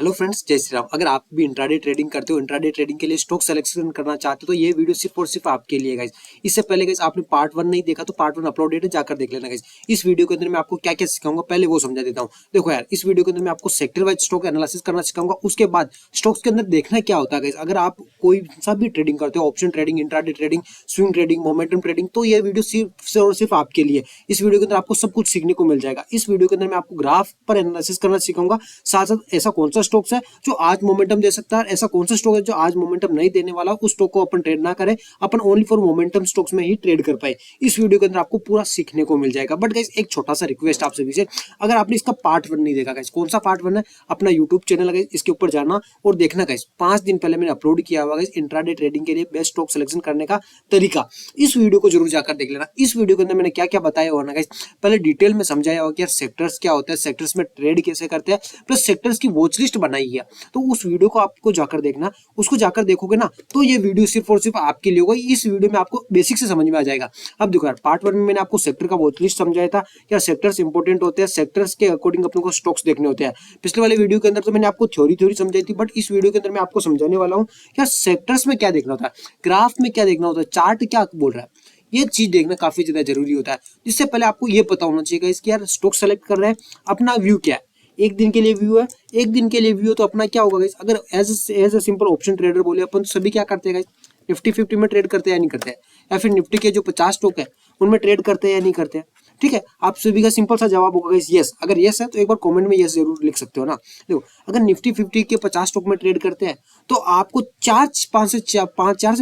Hello friends, जय श्री राम। अगर आप भी इंट्राडे ट्रेडिंग करते हो, इंट्राडे ट्रेडिंग के लिए स्टॉक सिलेक्शन करना चाहते हो तो ये वीडियो सिर्फ और सिर्फ आपके लिए गाइस। इससे पहले गाइस आपने पार्ट 1 नहीं देखा तो पार्ट 1 अपलोडेड है, जाकर देख लेना गाइस। इस वीडियो के अंदर मैं आपको क्या क्या सिखाऊंगा पहले वो समझा देता हूँ। देखो यार, इस वीडियो के अंदर मैं आपको सेक्टर वाइज स्टॉक एनालिसिस करना सिखाऊंगा। उसके बाद स्टॉक्स के अंदर देखना क्या होता है गाइस। अगर आप कोई सा भी ट्रेडिंग करते हो, option trading, intraday trading, swing trading, momentum trading, तो ये वीडियो सिर्फ और सिर्फ आपके लिए। इस वीडियो के अंदर आपको सब कुछ सीखने को मिल जाएगा। इस वीडियो के अंदर मैं आपको ग्राफ पर एनालिसिस करना सिखाऊंगा। साथ साथ ऐसा कौन सा स्टॉक्स है जो आज मोमेंटम दे सकता है, ऐसा कौन सा स्टॉक है जो आज मोमेंटम नहीं देने वाला, उस स्टॉक को अपन ट्रेड ना करें, अपन ओनली फॉर मोमेंटम स्टॉक्स में ही ट्रेड कर पाए। इस वीडियो के अंदर आपको पूरा सीखने को मिल जाएगा। बट गाइस एक छोटा सा रिक्वेस्ट आप सभी से, अगर आपने इसका पार्ट 1 नहीं देखा गाइस, कौन सा पार्ट 1 है, अपना यूट्यूब चैनल है इसके ऊपर जाना और देखना गाइस। 5 दिन पहले मैंने अपलोड किया हुआ गाइस इंट्राडे ट्रेडिंग के लिए बेस्ट स्टॉक सिलेक्शन करने का तरीका। इस वीडियो को जरूर जाकर देख लेना। इस वीडियो के अंदर मैंने क्या क्या बताया हुआ ना गाइस, पहले डिटेल में समझाया हुआ कि यार सेक्टर्स क्या होता है, सेक्टर्स में ट्रेड कैसे करते हैं, प्लस सेक्टर्स की वॉच लिस्ट बनाई है। तो उस वीडियो को आपको जाकर देखना, उसको जाकर देखोगे ना तो ये वीडियो सिर्फ और सिर्फ आपके लिए होगा। इस वीडियो में आपको बेसिक से समझ में आ जाएगा। अब देखो यार, पार्ट 1 में मैंने आपको सेक्टर का वॉच लिस्ट समझाया था, क्या सेक्टर्स इंपॉर्टेंट होते हैं, सेक्टर्स के अकॉर्डिंग अपने को स्टॉक्स देखने होते हैं। पिछले वाले वीडियो के अंदर तो मैंने आपको थ्योरी समझाई थी, बट इस वीडियो के अंदर मैं आपको समझाने वाला हूँ क्या सेक्टर्स में क्या देखना होता है, ग्राफ में क्या देखना होता है, चार्ट क्या बोल रहा है। ये चीज देखना काफी ज्यादा जरूरी होता है। जिससे पहले आपको ये पता होना चाहिए कि यार स्टॉक सेलेक्ट कर रहे हैं, अपना व्यू क्या है। एक दिन के लिए व्यू है, एक दिन के लिए व्यू तो अपना क्या होगा गाइस। अगर as a simple option trader बोले अपन, सभी क्या करते हैं गाइस, निफ्टी 50 में ट्रेड करते हैं या नहीं करते हैं, या फिर निफ्टी के जो 50 स्टॉक है उनमें ट्रेड करते हैं या नहीं करते हैं। ठीक है, आप सभी का सिंपल सा जवाब होगा गाइस यस। अगर यस है तो एक बार कमेंट में यस जरूर लिख सकते हो ना। देखो, अगर निफ्टी 50 के 50 स्टॉक में ट्रेड करते हैं तो आपको चार से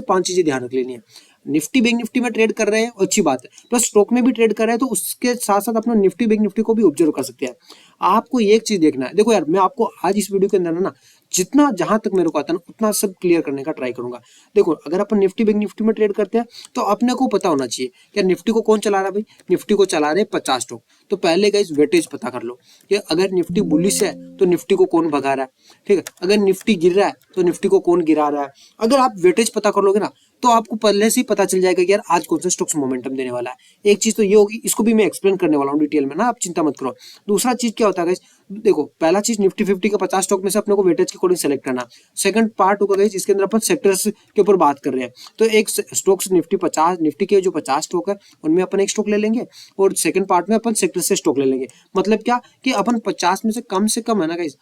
पांच चीजें ध्यान रख लेनी है। निफ्टी बैंक निफ्टी में ट्रेड कर रहे हैं, अच्छी बात है, प्लस स्टॉक में भी ट्रेड कर रहे हैं तो उसके साथ साथ अपना निफ्टी बैंक निफ्टी को भी ऑब्जर्व कर सकते हैं। आपको एक चीज देखना है। देखो यार, मैं आपको आज इस वीडियो के अंदर ना जितना जहां तक मेरे को आता है ना उतना सब क्लियर करने का ट्राई करूंगा। देखो, अगर अपन निफ्टी बैंक निफ्टी में ट्रेड करते हैं तो अपने को पता होना चाहिए कि निफ्टी को कौन चला रहा है। भाई निफ्टी को चला रहे 50 स्टॉक, तो पहले गाइस वेटेज पता कर लो कि अगर निफ्टी बुलिश है तो निफ्टी को कौन भगा रहा है। ठीक है, अगर निफ्टी गिर रहा है तो निफ्टी को कौन गिरा रहा है। अगर आप वेटेज पता कर लोगे ना तो आपको पहले से ही पता चल जाएगा कि यार आज कौन सा स्टॉक्स मोमेंटम देने वाला है। एक चीज तो ये होगी, इसको भी मैं एक्सप्लेन करने वाला हूँ डिटेल में ना, आप चिंता मत करो। दूसरा चीज क्या होता है गाइस, देखो पहला चीज निफ्टी 50 का 50 स्टॉक में से अपने को वेटेज के अकॉर्डिंग सेलेक्ट करना। सेकंड पार्ट होगा गाइस, इसके अंदर अपन सेक्टर्स के ऊपर बात कर रहे हैं। तो एक स्टॉक्स निफ्टी 50, निफ्टी के जो 50 स्टॉक है उनमें अपन एक स्टॉक ले लेंगे और सेकंड पार्ट में अपन सेक्टर से स्टॉक ले लेंगे। मतलब क्या कि अपन 50 में से कम है ना गाइस,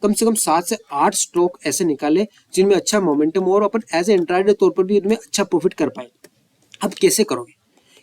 कम से कम 7 से 8 स्टॉक ऐसे निकाले जिनमें अच्छा मोमेंटम हो और अपन एज ए इंट्राडे तौर पर भी इनमें अच्छा प्रॉफिट कर पाए। अब कैसे करोगे,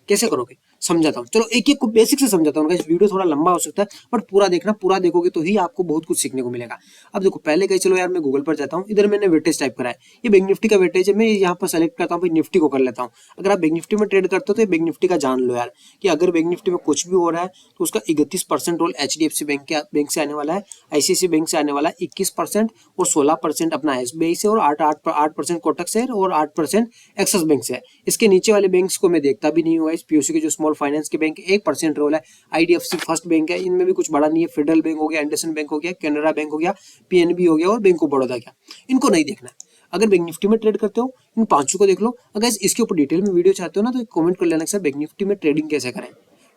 कैसे करोगे समझाता हूँ। चलो एक एक को बेसिक से समझाता हूँ। वीडियो थोड़ा लंबा हो सकता है बट पूरा देखना, पूरा देखोगे तो ही आपको बहुत कुछ सीखने को मिलेगा। अब देखो, पहले कहीं चलो यार मैं गूगल पर जाता हूँ, इधर मैंने वेटेज टाइप करा है, ये बैंक निफ्टी का वेटेज है, मैं यहाँ पर सेलेक्ट करता हूँ, भाई निफ्टी को कर लेता हूँ। अगर आप बैंक निफ्टी में ट्रेड करते हो तो बैंक निफ्टी का जान लो यार कि अगर बैंक निफ्टी में कुछ भी हो रहा है तो उसका 31% रोल HDFC बैंक से आने वाला है, ICICI बैंक से आने वाला है 21% और 16% अपना SBI से और 8% कोटक से और 8% एक्सिस बैंक से है। इसके नीचे वाले बैंक्स को मैं देखता भी नहीं हुआ। इस POC के जो स्मॉल फाइनेंस के बैंक 1% रोल है, IDFC फर्स्ट बैंक है, इनमें भी कुछ बड़ा नहीं है। फेडरल बैंक हो गया, एंडरसन बैंक हो गया, कैनरा बैंक हो गया, PNB हो गया और बैंक ऑफ बड़ौदा गया, इनको नहीं देखना है। अगर बैंक निफ्टी में ट्रेड करते हो इन पांचों को देख लो। अगर इसके ऊपर डिटेल में वीडियो चाहते हो ना तो कमेंट कर लेना सर बैंक निफ्टी में ट्रेडिंग कैसे करें।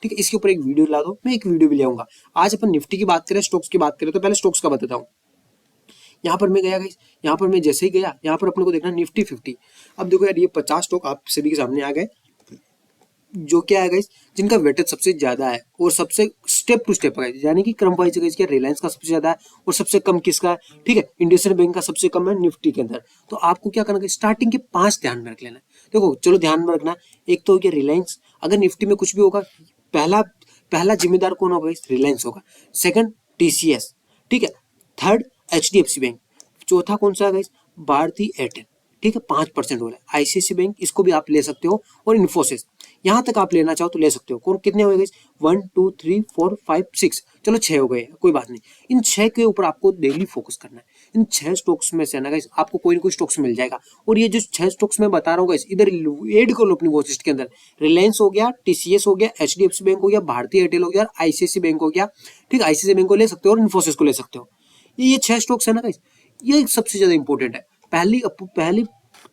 ठीक है, इसके ऊपर एक वीडियो ला दो, मैं एक वीडियो भी ले आऊंगा। आज अपन निफ्टी की बात करें, स्टॉक्स की बात करें तो पहले स्टॉक्स का बताता हूँ। यहाँ पर मैं गया गाइस, यहाँ पर मैं जैसे ही गया यहाँ पर अपने को देखना निफ्टी 50। अब देखो यार, ये 50 स्टॉक आप सभी के सामने आ गए जो क्या है गाइस, जिनका वेटेज सबसे ज्यादा है और सबसे स्टेप टू स्टेप है, यानी कि क्रम वाइज है। रिलायंस का सबसे ज्यादा है और सबसे कम किसका है। ठीक है, इंडस्इंड बैंक का सबसे कम है निफ्टी के अंदर। तो आपको क्या करना है, स्टार्टिंग के 5 ध्यान में रख लेना। देखो चलो ध्यान में रखना, एक तो हो गया रिलायंस। अगर निफ्टी में कुछ भी होगा, पहला पहला जिम्मेदार कौन होगा, रिलायंस होगा। सेकंड TCS, ठीक है। Third HDFC bank. चौथा कौन सा है, भारतीय एयरटेल। ठीक है, 5% हो रहा है। ICICI बैंक, इसको भी आप ले सकते हो, और इन्फोसिस, यहां तक आप लेना चाहो तो ले सकते हो। कौन कितने हो गए, 1 2 3 4 5 6, चलो 6 हो गए, कोई बात नहीं। इन 6 के ऊपर आपको डेली फोकस करना है। इन 6 स्टॉक्स में से ना गाइस आपको कोई ना कोई स्टॉक्स मिल जाएगा। और ये जो 6 स्टॉक्स मैं बता रहा हूँ गाइस, इधर एड कर लो अपनी वॉच लिस्ट के अंदर। रिलायंस हो गया, TCS हो गया, HDFC बैंक हो गया, भारतीय एयरटेल हो गया, ICICI बैंक हो गया। ठीक, ICICI बैंक को ले सकते हो और इन्फोसिस को ले सकते हो। ये 6 स्टॉक्स है ना गाइस, ये सबसे ज्यादा इंपॉर्टेंट है। पहली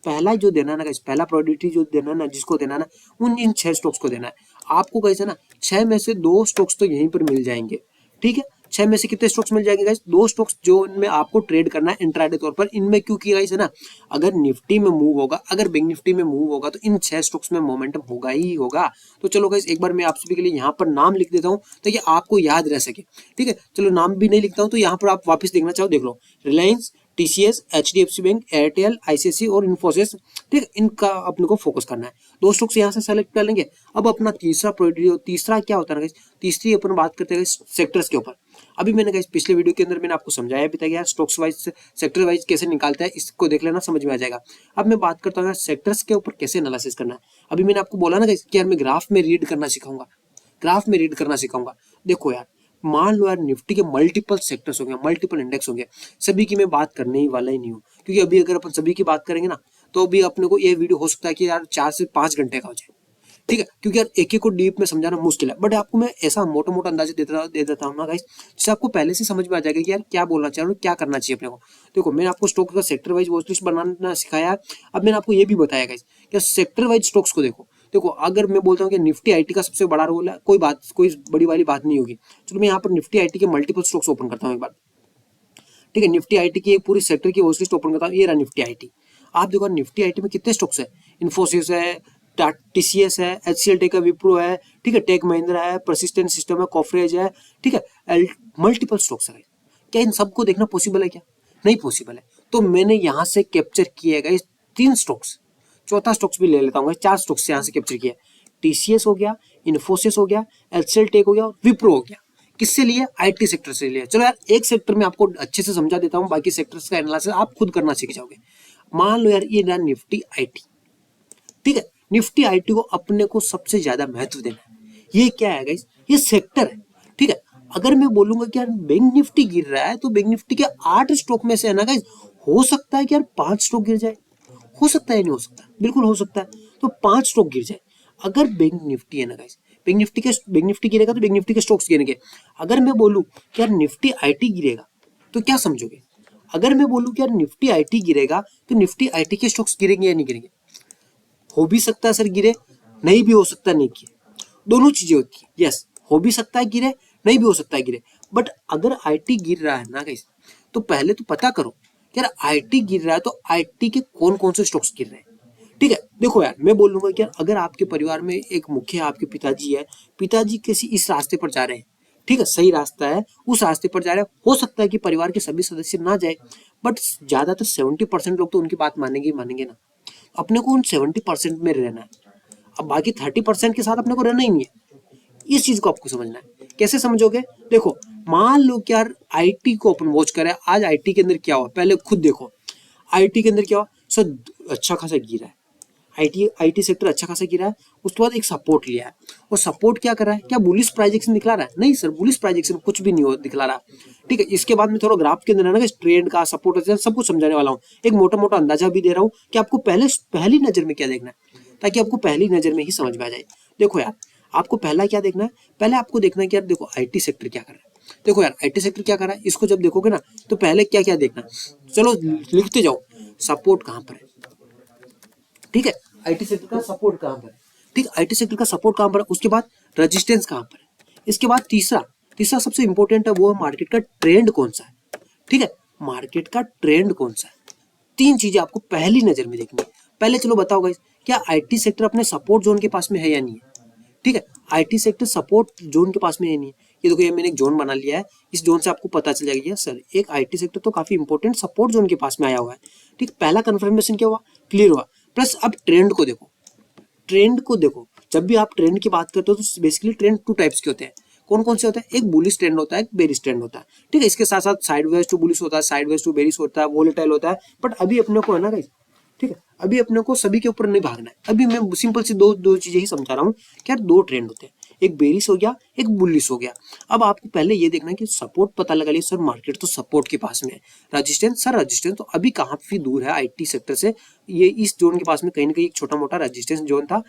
पहला जो देना है ना गाइस, पहला प्रायोरिटी जो देना है ना, जिसको देना है ना, उन इन 6 स्टॉक्स को देना है आपको। कैसे ना, 6 में से 2 स्टॉक्स तो यहीं पर मिल जाएंगे। ठीक है, 6 में से कितने स्टॉक्स मिल जाएंगे गाइस? 2 स्टॉक्स जो इनमें आपको ट्रेड करना है इंट्राडे तौर पर। इनमें क्यों किया गाइस है ना, अगर निफ्टी में मूव होगा, अगर बैंक निफ्टी में मूव होगा तो इन 6 स्टॉक्स में मोमेंटम होगा ही होगा। तो चलो गाइस एक बार मैं आप सभी के लिए यहाँ पर नाम लिख देता हूँ ताकि आपको याद रह सके। ठीक है, चलो नाम भी नहीं लिखता हूँ तो यहाँ पर आप वापस देखना चाहो देख लो, Reliance, TCS, HDFC bank, Airtel, ICICI और इन्फोसिस। ठीक है, इनका अपने को फोकस करना है। 2 स्टॉक्स यहाँ से सेलेक्ट कर लेंगे। अब अपना तीसरा क्या होता है ना, तीसरी अपन बात करते हैं सेक्टर्स के ऊपर। अभी मैंने कहा पिछले वीडियो के अंदर मैंने आपको समझाया भी था कि यार स्टॉक्स वाइज सेक्टर वाइज कैसे निकालता है, इसको देख लेना, समझ में आ जाएगा। अब मैं बात करता हूँ सेक्टर्स के ऊपर कैसे एनालिसिस करना है। अभी मैंने आपको बोला ना कि यार मैं ग्राफ में रीड करना सिखाऊंगा, ग्राफ में रीड करना सिखाऊंगा। देखो यार, मान लो यार निफ्टी के मल्टीपल सेक्टर्स होंगे, मल्टीपल इंडेक्स होंगे, सभी की मैं बात करने ही वाला ही नहीं हूँ, क्योंकि अभी अगर अपन सभी की बात करेंगे ना तो अभी अपने को ये वीडियो हो सकता है कि यार 4 से 5 घंटे का हो जाए। ठीक है, क्योंकि यार एक एक को डीप में समझाना मुश्किल है, बट आपको मैं ऐसा मोटा मोटा अंदाजा दे देता हूँ ना गाइस, जिससे आपको पहले से समझ में आ जाएगा कि यार क्या बोलना चाहिए और क्या करना चाहिए अपने को। देखो मैंने आपको स्टॉक का सेक्टर वाइज वॉच लिस्ट बनाना सिखाया। अब मैंने आपको ये भी बताया गाइस कि सेक्टर वाइज स्टॉक्स को देखो। देखो अगर मैं बोलता हूँ कि निफ्टी आईटी का सबसे बड़ा रोल है, कोई बड़ी वाली बात नहीं होगी। चलो मैं यहाँ पर निफ्टी आईटी के मल्टीपल स्टॉक्स ओपन करता हूँ एक बार। ठीक है, निफ्टी आईटी की एक पूरी सेक्टर की वॉच लिस्ट ओपन करता हूँ। ये रहा निफ्टी आईटी। आप देखो निफ्टी आईटी में कितने स्टॉक्स है, इन्फोसिस है, टीसीएस है, एचसीएल टेक है, विप्रो है, ठीक है, टेक महिंद्रा है, परसिस्टेंट सिस्टम है, कॉफरेज है। ठीक है, मल्टीपल स्टॉक्स है। क्या इन सबको देखना पॉसिबल है? क्या नहीं पॉसिबल है। तो मैंने यहाँ से कैप्चर किए गए 3 स्टॉक्स, चौथा स्टॉक्स भी ले लेता हूँ, 4 स्टॉक्स यहाँ से कैप्चर किया। टीसीएस हो गया, इन्फोसिस हो गया, एचसीएल टेक हो गया, विप्रो हो गया। किससे लिए? आईटी सेक्टर से लिए। चलो यार एक सेक्टर में आपको अच्छे से समझा देता हूँ, बाकी सेक्टर्स का एनालिसिस आप खुद करना सीख जाओगे। मान लो यार ये रहा निफ्टी आईटी। ठीक है, निफ्टी आईटी को अपने को सबसे ज्यादा महत्व देना है। ये क्या है गाइस? ये सेक्टर है। ठीक है, अगर मैं बोलूंगा कि यार बैंक निफ्टी गिर रहा है तो बैंक निफ्टी के 8 स्टॉक में से है ना गाइस, हो सकता है कि यार 5 स्टॉक गिर जाए। हो सकता है, नहीं हो सकता, बिल्कुल हो सकता है। तो 5 स्टॉक गिर जाए। अगर बैंक निफ्टी है ना गाइस, बैंक निफ्टी गिरेगा तो बैंक निफ्टी के स्टॉक्स गिरेंगे। अगर मैं बोलूं कि यार निफ्टी आईटी गिरेगा तो क्या समझोगे? अगर मैं बोलूं कि यार निफ्टी आईटी गिरेगा तो निफ्टी आईटी के स्टॉक्स गिरेंगे या नहीं गिरेंगे? हो भी सकता है सर गिरे, नहीं भी हो सकता नहीं गिरे, दोनों चीजें होती है। यस, हो भी सकता है गिरे, नहीं भी हो सकता है गिरे। बट अगर आईटी गिर रहा है ना गाइस, तो पहले तो पता करो यार आईटी गिर रहा है तो आईटी के कौन कौन से स्टॉक्स गिर रहे हैं। ठीक है, देखो यार मैं बोलूंगा कि यार अगर आपके परिवार में एक मुखिया आपके पिताजी है, पिताजी किसी इस रास्ते पर जा रहे हैं, ठीक है, सही रास्ता है, उस रास्ते पर जा रहे हैं, हो सकता है कि परिवार के सभी सदस्य ना जाए, बट ज्यादातर 70% लोग तो उनकी बात मानेंगे ही मानेंगे ना। अपने को उन 70% में रहना है। अब बाकी 30% के साथ अपने को रहना ही नहीं है। इस चीज को आपको समझना है। कैसे समझोगे? देखो मान लो कि यार आईटी को अपन वॉच करें, आज आईटी के अंदर क्या हुआ पहले खुद देखो। आईटी के अंदर क्या हुआ सर, अच्छा खासा गिरा है। आईटी सेक्टर अच्छा खासा गिरा है। उसके बाद एक सपोर्ट लिया है, और सपोर्ट क्या कर रहा है? क्या बुलिश प्राइजेक्शन दिखला रहा है? नहीं सर, बुलिश प्राइजेक्शन कुछ भी नहीं हो दिखला रहा। ठीक है, इसके बाद में थोड़ा ग्राफ के अंदर है ना ट्रेंड का सपोर्ट सब कुछ समझाने वाला हूँ। एक मोटा मोटा अंदाजा भी दे रहा हूँ कि आपको पहली नजर में क्या देखना है, ताकि आपको पहली नजर में ही समझ में आ जाए। देखो यार आपको पहला क्या देखना है, पहले आपको देखना है कि यार देखो आईटी सेक्टर क्या कर रहा है। देखो यार आईटी सेक्टर क्या कर रहा है, इसको जब देखोगे ना तो पहले क्या क्या देखना, चलो लिखते जाओ। सपोर्ट कहाँ पर है? ठीक है, आईटी सेक्टर का सपोर्ट कहाँ पर है? ठीक, आईटी सेक्टर का सपोर्ट कहाँ पर है? उसके बाद रेजिस्टेंस कहाँ पर है? इसके बाद तीसरा सबसे इंपॉर्टेंट है, वो है मार्केट का ट्रेंड कौन सा है। ठीक है, मार्केट का ट्रेंड कौन सा है। 3 चीजें आपको पहली नजर में देखनी है। पहले चलो बताओ गाइस, क्या आईटी सेक्टर अपने सपोर्ट जोन के पास में है या नहीं है? ठीक है, आईटी सेक्टर सपोर्ट जोन के पास में है नहीं है। ये देखो, ये मैंने एक जोन बना लिया है, इस जोन से आपको पता चल जाएगा सर एक आईटी सेक्टर तो काफी इंपॉर्टेंट सपोर्ट जोन के पास में आया हुआ है। ठीक, पहला कंफर्मेशन क्या हुआ, क्लियर हुआ। प्लस अब ट्रेंड को देखो, ट्रेंड को देखो। जब भी आप ट्रेंड की बात करते हो तो बेसिकली ट्रेंड 2 टाइप्स के होते हैं। कौन कौन से होते हैं? एक बुलिश ट्रेंड होता है, एक बेरिश ट्रेंड होता है। ठीक है, इसके साथ साथ साइडवेज टू बुलिश होता है, साइडवेज टू बेरिश होता है, वोलेटाइल होता है। बट अभी अपने को है ना गाइस, ठीक है, अभी अपने को सभी के ऊपर नहीं भागना है। अभी मैं सिंपल सी दो चीजें ही समझा रहा हूँ कि यार 2 ट्रेंड होते हैं, एक बेरिश हो गया, एक बुलिश हो गया। अब आपको पहले ये देखना है कि सपोर्ट पता लगा लिया सर, मार्केट तो सपोर्ट के पास में है। रजिस्टेंस सर, रजिस्टेंस तो अभी काफी दूर है आईटी सेक्टर से, ये इस जोन के पास में कहीं ना कहीं एक छोटा मोटा रजिस्टेंस जोन था।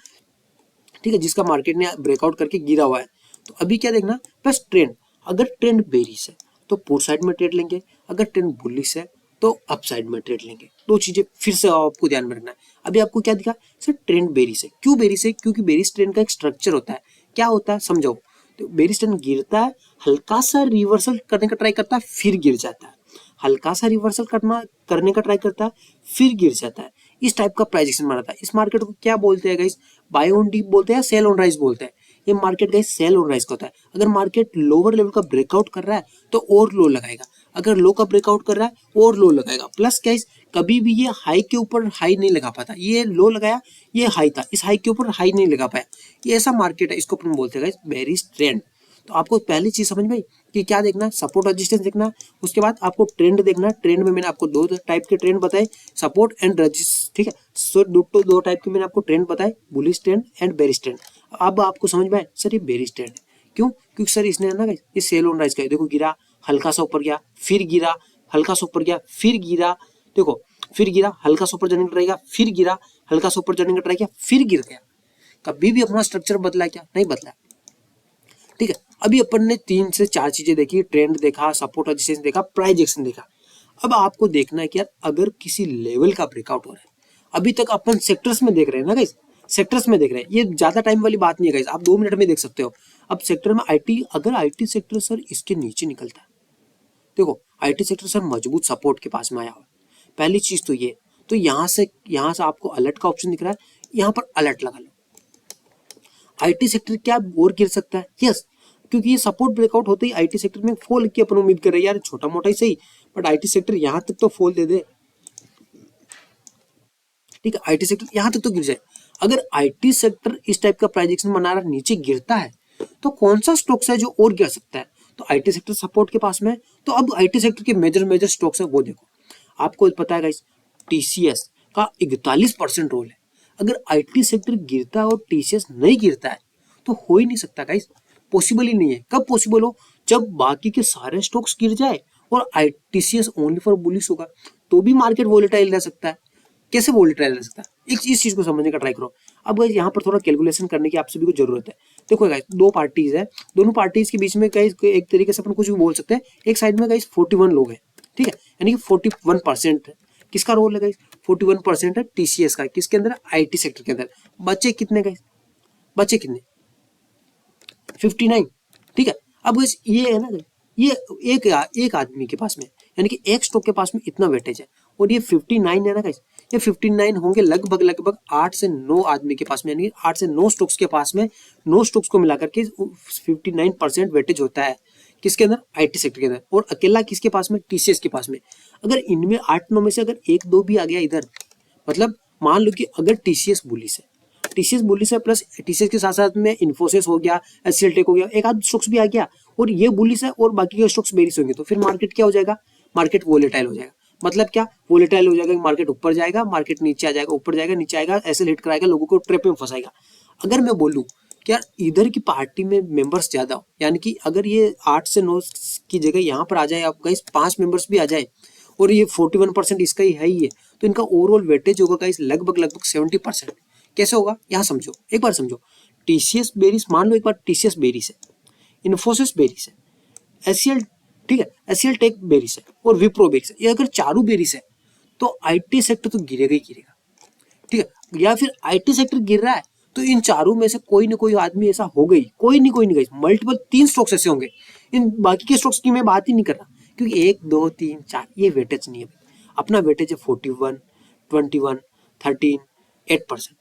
ठीक है, जिसका मार्केट ने ब्रेकआउट करके गिरा हुआ है। तो अभी क्या देखना, बस ट्रेंड। अगर ट्रेंड बेरिश है तो पुट साइड में ट्रेड लेंगे, अगर ट्रेंड बुलिश है तो अप साइड में ट्रेड लेंगे। 2 चीजें फिर से आपको ध्यान में रखना है। अभी आपको क्या दिखा सर, ट्रेंड बेरिश है। क्यों बेरिश है? क्योंकि बेरिश ट्रेंड का एक स्ट्रक्चर होता है। क्या होता है समझो। तो बेरिश ट्रेंड गिरता है, हल्का सा रिवर्सल करने का ट्राई करता है, फिर गिर जाता है, हल्का सा रिवर्सल करने का ट्राई करता है, फिर गिर जाता है। इस टाइप का प्राइस एक्शन बनाता है। इस मार्केट को क्या बोलते हैं गाइस? बाय ऑन डीप बोलते हैं, सेल ऑन राइज बोलते हैं। ये market guys sell on rise का होता है। अगर मार्केट लोअर लेवल का ब्रेकआउट कर रहा है तो और लो लगाएगा, अगर लो का ब्रेकआउट कर रहा है और लो लगाएगा। प्लस गाइस कभी भी ये हाई के ऊपर हाई नहीं लगा पाता, ये लो लगाया, ये हाई था, इस हाई के ऊपर हाई नहीं लगा पाया। ये ऐसा मार्केट है, इसको अपन बोलते हैं गाइस बेरिश ट्रेंड। तो आपको पहली चीज समझ में आई कि क्या देखना है, सपोर्ट रेजिस्टेंस देखना है। उसके बाद आपको ट्रेंड देखना है। ट्रेंड में मैंने आपको दो टाइप के ट्रेंड बताए, सपोर्ट एंड रेजिस्टेंस, ठीक है। सो दो टाइप के मैंने आपको ट्रेंड बताए, bullish trend and bearish trend. अब आपको समझ में आए सर ये बेरिश ट्रेंड है क्यों? क्योंकि सर इसने ना ये सेल ऑन राइज का है। देखो गिरा, हल्का सा ऊपर गया, फिर गिरा, हल्का सा ऊपर गया, फिर गिरा, देखो फिर गिरा, हल्का सा ऊपर जाने का ट्राई किया, फिर गिरा, हल्का सा ऊपर जाने का ट्राई किया, फिर गिर गया। कभी भी अपना स्ट्रक्चर बदला क्या? नहीं बदला। ठीक है, अभी अपन ने 3 से 4 चीजें देखी, ट्रेंड देखा, सपोर्ट रेजिस्टेंस देखा, प्राइस एक्शन देखा। अब आपको देखना है कि यार अगर किसी लेवल का ब्रेकआउट हो रहा है, अभी तक अपन सेक्टर्स में देख रहे हैं ना गाइस, सेक्टर्स में देख रहे हैं, ये ज्यादा टाइम वाली बात नहीं है गाइस, आप 2 मिनट में देख सकते हो। अब सेक्टर में आईटी, अगर आईटी सेक्टर सर इसके नीचे निकलता है, देखो आईटी सेक्टर सर मजबूत सपोर्ट के पास में आया हुआ है, पहली चीज तो ये। तो यहाँ से आपको अलर्ट का ऑप्शन दिख रहा है, यहाँ पर अलर्ट लगा लो। आईटी सेक्टर क्या और गिर सकता है? यस, क्योंकि ये सपोर्ट ब्रेकआउट होते ही आईटी सेक्टर में फॉल की अपन उम्मीद कर रहे हैं यार, छोटा मोटा ही सही, बट आईटी सेक्टर यहाँ तक तो फॉल दे दे। ठीक है, आईटी सेक्टर यहाँ तक तो गिर जाए। अगर आईटी सेक्टर इस टाइप का प्राइजेक्शन बना रहा नीचे गिरता है तो कौन सा स्टॉक्स है जो और गिर सकता है? तो आईटी सेक्टर सपोर्ट के पास में है। तो अब आईटी सेक्टर के मेजर स्टॉक्स है वो देखो। आपको पता है गाइस टीसीएस का 41% रोल है। अगर आईटी सेक्टर गिरता है और टीसीएस नहीं गिरता है तो हो ही नहीं सकता गाइस, पॉसिबल ही नहीं है। कब पॉसिबल हो? जब बाकी के सारे स्टॉक्स गिर जाए और टीसीएस ओनली फॉर बुलिश होगा, तो भी मार्केट वोलेटाइल रह सकता है। कैसे वोलेटाइल रह सकता है, इस चीज को समझने का ट्राई करो। अब गाइस यहाँ पर थोड़ा कैलकुलेशन करने की आप सभी को जरूरत है। देखो गाइस दो पार्टीज है, दोनों पार्टीज के बीच में गाइस एक तरीके से अपन कुछ भी बोल सकते हैं। एक साइड में गाइस 41 लोग हैं, ठीक है, यानी कि 41% किसका रोल है गाइस? 41% है टीसीएस का। किसके अंदर? आईटी सेक्टर के अंदर। बचे कितने गाइस? बचे कितने? 59। ठीक है, अब गाइस ये है ना, ये एक आदमी के पास में, यानी कि एक स्टॉक के पास में इतना वेटेज है, और ये 59 है ना गाइस, ये 59 होंगे लगभग 8 से 9 आदमी के पास में, यानी 8 से 9 स्टॉक्स के पास में, 9 स्टॉक्स को मिलाकर के 59% वेटेज होता है। किसके अंदर? आईटी सेक्टर के अंदर। और अकेला किसके पास में? टीसीएस के पास में। अगर इनमें 8-9 में से अगर 1-2 भी आ गया इधर, मतलब मान लो कि अगर टीसीएस बुलिश है, टीसीएस बुलिश है, प्लस टीसीएस के साथ साथ में इन्फोसिस हो गया, एचसीएल टेक हो गया, एक आध स्टॉक्स भी आ गया, और ये बुलिश है और बाकी के स्टॉक्स बेरिश होंगे, तो फिर मार्केट क्या हो जाएगा? मार्केट वोलेटाइल हो जाएगा। मतलब क्या वोलेटाइल हो जाएगा? मार्केट ऊपर जाएगा, मार्केट नीचे आ जाएगा, ऊपर जाएगा, नीचे आएगा, ऐसे हिट कराएगा, लोगों को ट्रैप में फंसाएगा। अगर मैं बोलूं कि यार इधर की पार्टी में मेंबर्स ज्यादा हो, यानी कि अगर ये 8 से 9 की जगह यहाँ पर आ जाए, आप गाइस 5 मेंबर्स भी आ जाए, और ये 41% इसका ही है, तो इनका ओवरऑल वेटेज होगा गाइस लगभग 70%। कैसे होगा? यहाँ समझो, एक बार समझो। टीसीएस बेरिस, मान लो एक बार टीसीएस बेरिस है, इन्फोसिस बेरिस है, एचसीएल, ठीक है, एचसीएल टेक बेरिस है, और विप्रो बेरिस है। ये अगर चारों बेरिस है तो आईटी सेक्टर तो गिरेगा ही गिरेगा। ठीक है, या फिर आईटी सेक्टर गिर रहा है तो इन चारों में से कोई ना कोई आदमी ऐसा हो गई, कोई नहीं गई, मल्टीपल 3 स्टॉक्स ऐसे होंगे। इन बाकी के स्टॉक्स की मैं बात ही नहीं कर रहा, क्योंकि 1 2 3 4 ये वेटेज नहीं है। अपना वेटेज है 41, 21, 13, 8%,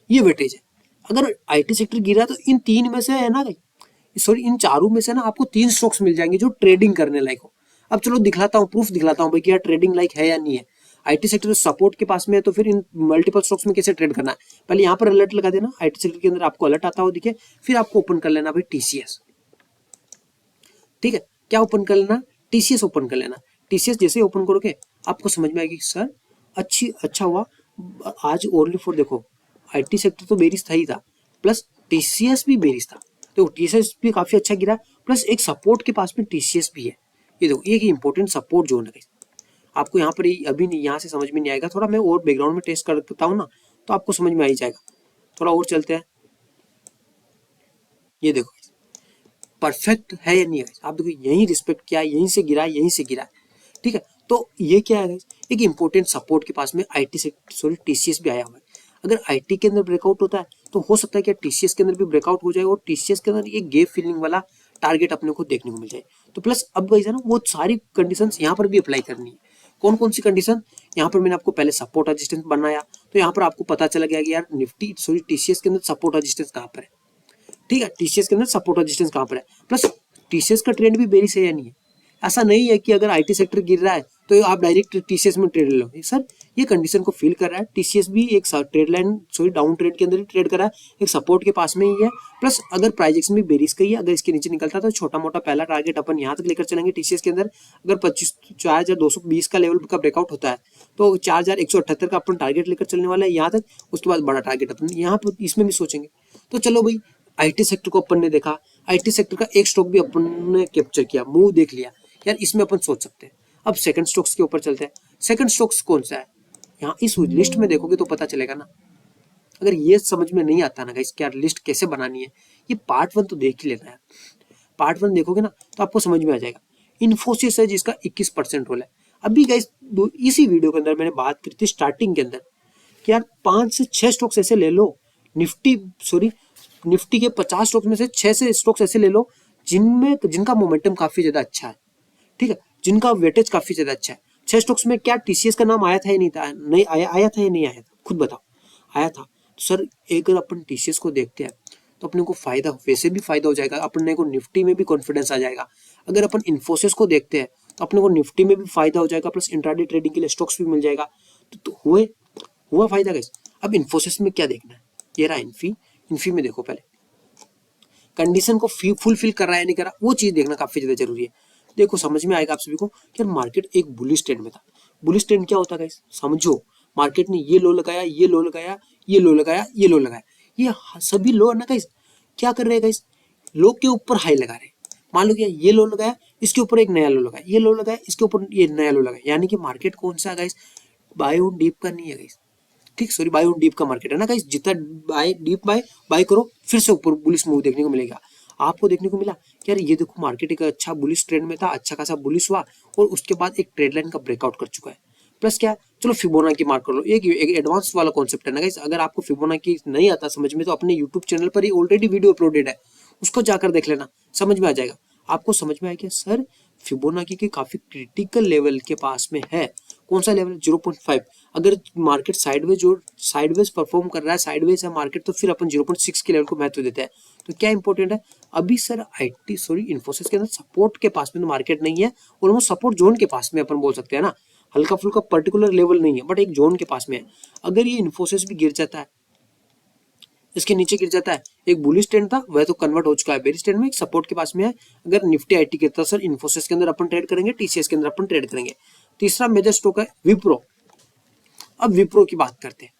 ये वेटेज है। अगर आईटी सेक्टर गिरा तो इन 3 में से है ना, सॉरी इन चारों में से ना आपको 3 स्टॉक्स मिल जाएंगे जो ट्रेडिंग करने लायक हो। अब चलो दिखलाता हूँ, प्रूफ दिखलाता हूँ भाई कि यार ट्रेडिंग लायक है या नहीं है। आईटी सेक्टर सपोर्ट के पास में है, तो फिर इन मल्टीपल स्टॉक्स में कैसे ट्रेड करना है? पहले यहाँ पर अलर्ट लगा देना, आईटी सेक्टर के अंदर आपको अलर्ट आता हो दिखे, फिर आपको ओपन कर लेना भाई टीसीएस। ठीक है, क्या ओपन कर लेना? टीसीएस ओपन कर लेना। टीसीएस जैसे ओपन करोगे आपको समझ में आएगी सर अच्छा हुआ आज ओनली फॉर, देखो आईटी सेक्टर तो बेरिश था ही था, प्लस टीसीएस भी बेरिश था, तो टीसीएस भी काफी अच्छा गिरा, प्लस एक सपोर्ट के पास में टीसीएस भी है। ये देखो ये इंपॉर्टेंट सपोर्ट जोन है। आपको यहाँ पर अभी नहीं, यहाँ से समझ में नहीं आएगा, थोड़ा मैं और बैकग्राउंड में टेस्ट करता हूँ ना, तो आपको समझ में आ ही जाएगा। थोड़ा और चलते हैं, ये देखो परफेक्ट है या नहीं है? आप देखो यहीं रिस्पेक्ट किया, यहीं से गिरा, यहीं से गिरा, ठीक है। तो ये क्या है, एक इंपॉर्टेंट सपोर्ट के पास में आईटी से सॉरी टीसीएस भी आया हुआ है। अगर आईटी के अंदर ब्रेकआउट होता है तो हो सकता है कि टीसीएस के अंदर भी ब्रेकआउट हो जाए और टीसीएस के अंदर ये गैप फिलिंग वाला टारगेट अपने को देखने को मिल जाए। तो प्लस अब गाइस है ना वो सारी कंडीशंस यहाँ पर भी अप्लाई करनी है। कौन कौन सी कंडीशन? यहाँ पर मैंने आपको पहले सपोर्ट रेजिस्टेंस बनाया, तो यहाँ पर आपको पता चला गया कि यार निफ्टी सॉरी टीसीएस के अंदर सपोर्ट रेजिस्टेंस कहाँ पर है। ठीक है, टीसीएस के अंदर सपोर्ट रेजिस्टेंस कहाँ पर है, प्लस टीसीएस का ट्रेंड भी बेरिश है या नहीं है। ऐसा नहीं है कि अगर आईटी सेक्टर गिर रहा है तो आप डायरेक्ट टीसीएस में ट्रेड ले लो। सर ये कंडीशन को फील कर रहा है, टीसीएस भी एक trade line sorry down trade के अंदर ही ट्रेड कर रहा है, एक सपोर्ट के पास में ही है। प्लस अगर प्राइस एक्शन भी बेरिश का ही है, अगर इसके नीचे निकलता है तो छोटा मोटा पहला टारगेट अपन यहाँ तक लेकर चलेंगे टीसीएस के अंदर। अगर 4220 का लेवल का ब्रेकआउट होता है तो 4178 का अपन टारगेट लेकर चलने वाला है यहाँ तक। उसके बाद बड़ा टारगेट अपन यहाँ पर इसमें भी सोचेंगे। तो चलो भाई, आईटी सेक्टर को अपन ने देखा, आईटी सेक्टर का एक स्टॉक भी अपन ने कैप्चर किया, मूव देख लिया यार, इसमें अपन सोच सकते हैं। अब सेकंड स्टॉक्स के ऊपर चलते हैं। सेकंड स्टॉक्स कौन सा है, यहाँ इस लिस्ट में देखोगे तो पता चलेगा ना। अगर ये समझ में नहीं आता ना गाइस क्या लिस्ट कैसे बनानी है, ये पार्ट 1 तो देख ही लेना है। पार्ट 1 देखोगे ना तो आपको समझ में आ जाएगा। इन्फोसिस है जिसका 21% रोल है। अभी गाइस इसी वीडियो के अंदर मैंने बात करी थी स्टार्टिंग के अंदर कि यार 5 से 6 स्टॉक्स ऐसे ले लो, निफ्टी के 50 स्टॉक्स में से 6 से स्टॉक्स ऐसे ले लो जिनका मोमेंटम काफी ज्यादा अच्छा है। ठीक है, जिनका वेटेज काफी ज्यादा अच्छा है। 6 स्टॉक्स में क्या टीसीएस का नाम आया था या नहीं था, नहीं आया था या नहीं आया था, खुद बताओ। आया था। तो सर अगर अपन टीसीएस को देखते हैं तो अपने को फायदा वैसे भी फायदा हो जाएगा, अपने को निफ्टी में भी कॉन्फिडेंस आ जाएगा। अगर अपन इन्फोसिस को देखते हैं तो अपने को निफ्टी में भी फायदा हो जाएगा, प्लस इंट्राडे ट्रेडिंग के लिए स्टॉक्स भी मिल जाएगा। तो हुआ फायदा गाइस। अब इन्फोसिस में क्या देखना है, ये रहा इन्फी में देखो पहले कंडीशन को फुलफिल कर रहा है नहीं कर रहा, वो चीज देखना काफी ज्यादा जरूरी है। देखो समझ में आएगा आप सभी को कि मार्केट एक बुलिश ट्रेंड में था। बुलिश ट्रेंड क्या होता है गाइस, समझो। मार्केट ने ये लो लगाया, ये लो लगाया, ये लो लगाया, ये लो लगाया, ये सभी लो है ना गाइस। क्या कर रहे हैं गाइस, लो के ऊपर हाई लगा रहे हैं। मान लो क्या ये लो लगाया, इसके ऊपर एक नया लो लगाया, ये लो लगाया, इसके ऊपर ये नया लो लगाया, यानी कि मार्केट कौन सा गाइस, बाय ऑन डीप का नहीं है गाइस। ठीक, सॉरी बाय ऑन डीप का मार्केट है ना गाइस। जितना बाय करो फिर से ऊपर बुलिश मूव देखने को मिलेगा। आपको देखने को मिला कि यार ये देखो मार्केट एक अच्छा बुलिश ट्रेंड में था, अच्छा खासा बुलिश हुआ और उसके बाद एक ट्रेड लाइन का ब्रेकआउट कर चुका है। प्लस क्या, चलो फिबोनाची मार्क कर लो, एक एडवांस वाला कॉन्सेप्ट है ना गाइस। अगर आपको फिबोनाची नहीं आता समझ में तो अपने यूट्यूब चैनल पर ही ऑलरेडी वीडियो अपलोडेड है, उसको जाकर देख लेना, समझ में आ जाएगा। आपको समझ में आएगा सर फिबोनाची के काफी क्रिटिकल लेवल के पास में है। कौन सा लेवल, 0.5। अगर मार्केट साइडवेज परफॉर्म कर रहा है, साइडवेज है मार्केट, तो फिर अपन 0.6 के लेवल को महत्व देते हैं। तो क्या इंपॉर्टेंट है, अभी सर इन्फोसिस के अंदर सपोर्ट के पास में तो मार्केट नहीं है, ऑलमोस्ट सपोर्ट जोन के पास में अपन बोल सकते हैं ना। हल्का फुल्का पर्टिकुलर लेवल नहीं है बट एक जोन के पास में है। अगर ये इन्फोसिस भी गिर जाता है, इसके नीचे गिर जाता है, एक बुलिश ट्रेंड था वह तो कन्वर्ट हो चुका है बेरिश ट्रेंड में, एक सपोर्ट के पास में है। अगर निफ्टी आईटी गिरता है सर इन्फोसिस के अंदर अपन ट्रेड करेंगे, टीसीएस के अंदर अपन ट्रेड करेंगे। तीसरा मेजर स्टॉक है विप्रो। अब विप्रो की बात करते हैं।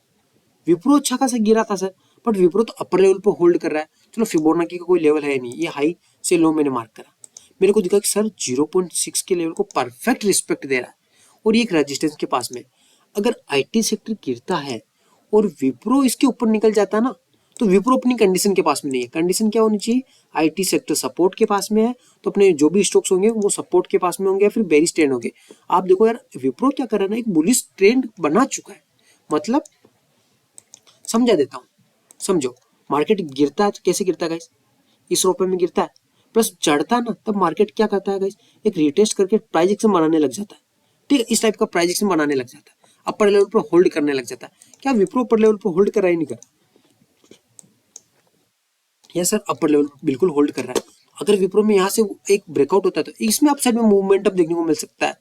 विप्रो अच्छा खासा गिरा था सर, बट विप्रो तो अपर लेवल पर होल्ड कर रहा है। चलो फिबोनाची का कोई लेवल है नहीं, ये हाई से लो मैंने मार्क करा, मेरे को दिखा कि सर 0.6 के लेवल को परफेक्ट रिस्पेक्ट दे रहा है और ये एक रेजिस्टेंस के पास में। अगर आईटी सेक्टर गिरता है और विप्रो इसके ऊपर निकल जाता है ना, तो विप्रो अपनी कंडीशन के पास में नहीं है। कंडीशन क्या होनी चाहिए, आईटी सेक्टर सपोर्ट के पास में है तो अपने जो भी स्टॉक्स होंगे वो सपोर्ट के पास में होंगे, फिर बेरिश ट्रेंड होंगे। आप देखो यार विप्रो क्या कर रहा है ना, एक बुलिश ट्रेंड बना चुका है। मतलब समझा देता हूँ, समझो मार्केट गिरता है तो कैसे गिरता है गाइस, इस रुपए में गिरता है, प्लस चढ़ता है ना तब मार्केट क्या करता है गाइस, एक रिटेस्ट करके प्राइस एक्शन बनाने लग जाता है। ठीक है, इस टाइप का प्राइस एक्शन बनाने लग जाता है, अपर लेवल पर होल्ड करने लग जाता है। क्या विप्रो अपर लेवल पर होल्ड कर रहा है, नहीं कर रहा? यस सर, अपर लेवल बिल्कुल होल्ड कर रहा है। अगर विप्रो में यहाँ से एक ब्रेकआउट होता है तो इसमें अपसाइड में मूवमेंट देखने को मिल सकता है।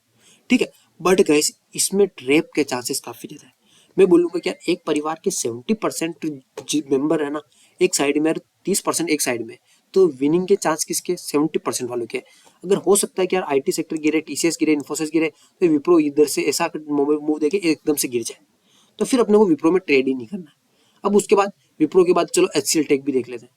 ठीक है, बट गाइस इसमें ट्रैप के चांसेस काफी ज्यादा है। मैं बोलूंगा क्या, एक परिवार के 70% मेंबर है ना एक साइड में और 30% एक साइड में, तो विनिंग के चांस किसके, 70% वालों के। अगर हो सकता है कि यार आईटी सेक्टर गिरे, टीसीएस गिरे, इन्फोसिस गिरे, तो विप्रो इधर से ऐसा मूव देके एकदम से गिर जाए, तो फिर अपने को विप्रो में ट्रेड ही नहीं करना है। अब उसके बाद विप्रो के बाद चलो एचसीएल टेक भी देख लेते हैं।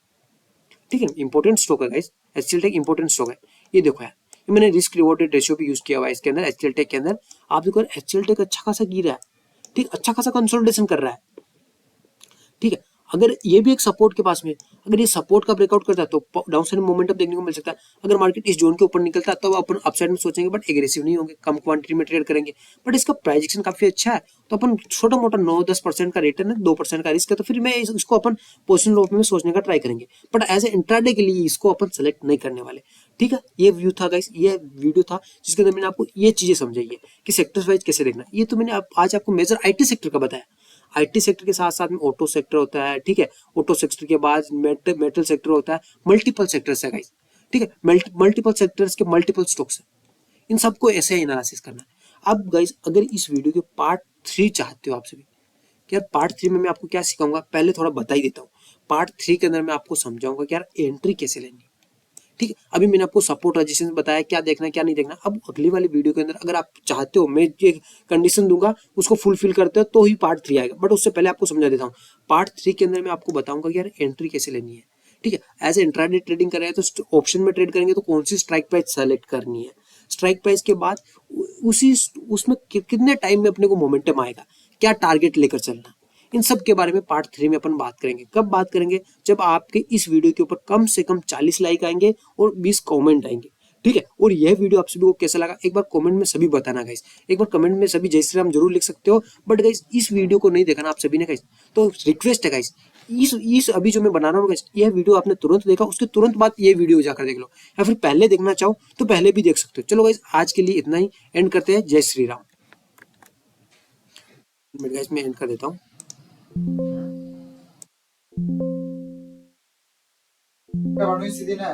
ठीक है, इंपॉर्टेंट स्टॉक है guys, HCL tech important stock है। ये देखो यार, ये मैंने रिस्क रिवॉर्डेड रेशियो भी यूज किया हुआ है इसके अंदर, एचसीएल टेक के अंदर। आप देखो एचसीएल टेक अच्छा खासा गिरा है, ठीक, अच्छा खासा कंसोलिडेशन कर रहा है। ठीक है, अगर ये भी एक सपोर्ट के पास में, अगर ये सपोर्ट का ब्रेकआउट करता है तो डाउन साइड मोमेंटम देखने को मिल सकता है। अगर मार्केट इस जोन के ऊपर निकलता है तो अपन अपसाइड में सोचेंगे, बट एग्रेसिव नहीं होंगे, कम क्वांटिटी में ट्रेड करेंगे। बट इसका प्राइजेक्शन काफी अच्छा है, तो अपन छोटा मोटा 9-10% का रिटर्न है, 2% का रिस्क है, तो फिर मैं इसको अपन पोजिशन रोप में सोचने का ट्राई करेंगे। बट एज ए इंट्राडे के लिए इसको अपन सेलेक्ट नहीं करने वाले। ठीक है, ये व्यू था गाइस, ये वीडियो था जिसके अंदर मैंने आपको ये चीजें समझाई है कि सेक्टर्स वाइज कैसे देखना। ये तो मैंने आज आपको मेजर आईटी सेक्टर का बताया। आईटी सेक्टर के साथ साथ में ऑटो सेक्टर होता है, ठीक है, ऑटो सेक्टर के बाद मेटल सेक्टर होता है, मल्टीपल सेक्टर्स है गाइस, ठीक है, मल्टीपल सेक्टर्स के मल्टीपल स्टॉक्स है, इन सबको ऐसे ही एनालिसिस करना है। अब गाइस अगर इस वीडियो के पार्ट 3 चाहते हो आप सभी कि यार पार्ट 3 में मैं आपको क्या सिखाऊंगा, पहले थोड़ा बता ही देता हूँ। पार्ट 3 के अंदर मैं आपको समझाऊंगा कि यार एंट्री कैसे लेनी, ठीक है। अभी मैंने आपको सपोर्ट रेजिस्टेंस बताया, क्या देखना है क्या नहीं देखना। अब अगली वाली वीडियो के अंदर अगर आप चाहते हो मैं ये कंडीशन दूंगा उसको फुलफिल करते हो तो ही पार्ट 3 आएगा, बट उससे पहले आपको समझा देता हूँ। पार्ट 3 के अंदर मैं आपको बताऊंगा कि यार एंट्री कैसे लेनी है, ठीक है। एज ए इंट्राडे ट्रेडिंग कर रहे हैं तो ऑप्शन में ट्रेड करेंगे तो कौन सी स्ट्राइक प्राइस सेलेक्ट करनी है, स्ट्राइक प्राइस के बाद उसी उसमें कितने टाइम में अपने को मोमेंटम आएगा, क्या टारगेट लेकर चलना, इन सब के बारे में पार्ट 3 में अपन बात करेंगे। कब बात करेंगे, जब आपके इस वीडियो के ऊपर कम से कम 40 लाइक आएंगे और 20 कमेंट आएंगे, ठीक है। और यह वीडियो आप सभी को कैसा लगा एक बार कमेंट में सभी बताना गाइस, एक बार कमेंट में सभी जय श्री राम जरूर लिख सकते हो। बट गाइस इस वीडियो को नहीं देखा ना आप सभी ने गाइस, तो रिक्वेस्ट है गाइस, इस अभी जो मैं बना रहा हूँ गाइस, यह वीडियो आपने तुरंत देखा उसके तुरंत बाद ये वीडियो जाकर देख लो, या फिर पहले देखना चाहो तो पहले भी देख सकते हो। चलो गाइस आज के लिए इतना ही, एंड करते हैं, जय श्री राम। गाइस मैं एंड कर देता हूँ। Bueno, y si tiene,